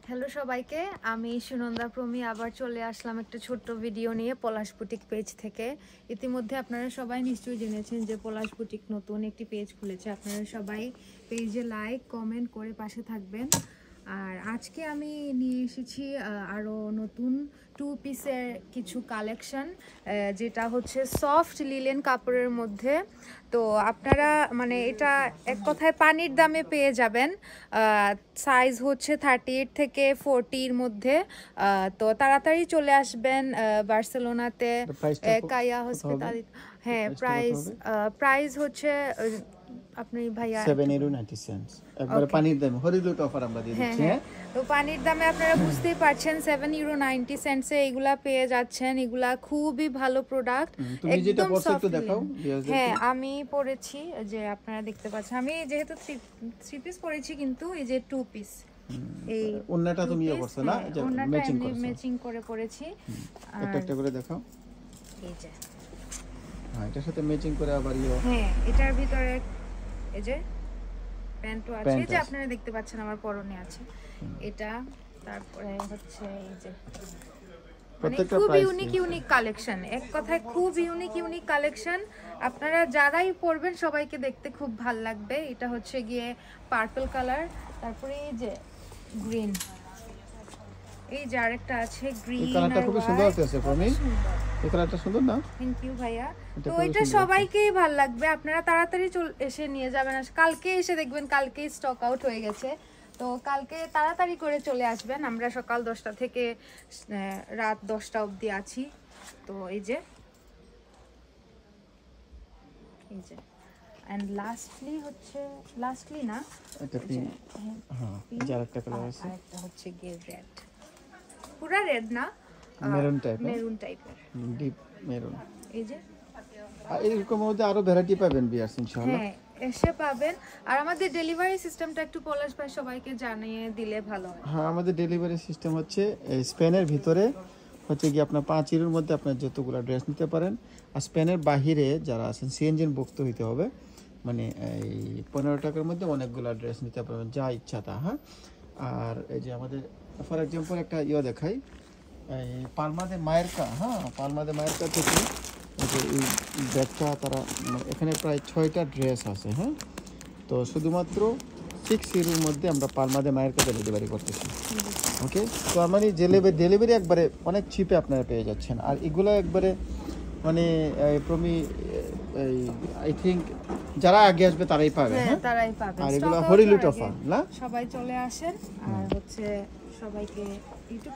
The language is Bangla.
হ্যালো সবাইকে, আমি সুনন্দা প্রমি আবার চলে আসলাম একটা ছোট্ট ভিডিও নিয়ে পলাশ বুটিক পেজ থেকে। ইতিমধ্যে আপনারা সবাই নিশ্চয়ই জেনেছেন যে পলাশ বুটিক নতুন একটি পেজ খুলেছে। আপনারা সবাই পেজে লাইক কমেন্ট করে পাশে থাকবেন। আর আজকে আমি নিয়ে এসেছি আরও নতুন 2 পিসের কিছু কালেকশন, যেটা হচ্ছে সফট লিলেন কাপড়ের মধ্যে। তো আপনারা মানে এটা এক কথায় পানির দামে পেয়ে যাবেন। সাইজ হচ্ছে 38 থেকে 40-র মধ্যে। তো তাড়াতাড়ি চলে আসবেন বার্সেলোনাতে কায়া হসপিটাল। হ্যাঁ, প্রাইস হচ্ছে আপনি ভাইয়া 7.90 সেন্টস একবারে পানির দামে হরিলুট অফার আমরা দিয়ে দিচ্ছি। হ্যাঁ, তো পানির দামে আপনারা বুঝতেই পারছেন 7.90 সেন্টসে এগুলা পেয়ে যাচ্ছেন। এগুলা খুবই ভালো প্রোডাক্ট। তুমি যেটা পরছো একটু দেখাও। হ্যাঁ, আমি পরেছি, যে আপনারা দেখতে পাচ্ছেন আমি যেহেতু 3 পিস পরেছি, কিন্তু এই যে 2 পিস এই ওন্নাটা তুমি পরছো না, যে ম্যাচিং করে পরেছি। একটা একটা করে দেখাও। এই যে হ্যাঁ, এটার সাথে ম্যাচিং করে আবার হ্যাঁ, এটার ভিতরে এই যে প্যান্টও আছে, যে আপনারা দেখতে পাচ্ছেন আমার পরনে আছে এটা। তারপরে হচ্ছে এই যে খুব ইউনিক কালেকশন, এক কথায় খুব ইউনিক কালেকশন। আপনারা যারাই পরবেন সবাইকে দেখতে খুব ভালো লাগবে। এটা হচ্ছে গিয়ে পার্পল কালার, তারপরে এই যে গ্রিন, এই যে আরেকটা আছে গ্রিন। এই কালারটা খুব সুন্দর আছে প্রমি, এই কালারটা সুন্দর না? থ্যাংক ইউ ভাইয়া। তো এটা সবাইকেই ভালো লাগবে, আপনারা তাড়াতাড়ি এসে নিয়ে যাবেন। কালকে এসে দেখবেন কালকেই স্টক আউট হয়ে গেছে। তো কালকে তাড়াতাড়ি করে চলে আসবেন। আমরা সকাল 10টা থেকে রাত 10টা অবধি আছি। তো এই যে এন্ড লাস্টলি না, এটা পিঙ্ক। হ্যাঁ, এই যে আরেকটা কালার আছে, একটা হচ্ছে গিয়ে রেড, পুরো রেড না, মেরুন টাইপের, ডিপ মেরুন। এই যে এরকম মধ্যে আরো ভ্যারাইটি পাবেন বিয়ার্স ইনশাআল্লাহ। হ্যাঁ, এসে পাবেন। আর আমাদের ডেলিভারি সিস্টেমটা একটু পলাশ ভাই সবাইকে জানিয়ে দিলে ভালো হয়। হ্যাঁ, আমাদের ডেলিভারি সিস্টেম হচ্ছে স্পেনের ভিতরে হচ্ছে কি আপনার 5 ইউরোর মধ্যে আপনার যতগুলো ড্রেস নিতে পারেন। আর স্পেনের বাহিরে যারা আছেন সিএনজিন ভুক্ত হইতে হবে, মানে এই 15 টাকার মধ্যে অনেকগুলো ড্রেস নিতে পারবেন, যা ইচ্ছা তা। হ্যাঁ, আর এই যে আমাদের ফর এক্সাম্পল একটা দেখাই, এই পালমাদে মায়েরকা। হ্যাঁ, মায়েরকা থেকে এই ব্যাগটা তারা এখানে প্রায় 6টা ড্রেস আছে। হ্যাঁ, তো শুধুমাত্র 6 ইউরোর মধ্যে আমরা পালমাদে মায়েরকা ডেলিভারি করতেছি। ওকে, তো মানে ডেলিভারি একবারে অনেক চিপে আপনারা পেয়ে যাচ্ছেন। আর এগুলো একবারে মানে আই থিঙ্ক যারা আগে আসবে তারাই পাবে। হ্যাঁ, তারাই পাবে। আর এগুলো হরিলুট অফার না, সবাই চলে আসেন। আর হচ্ছে সবাইকে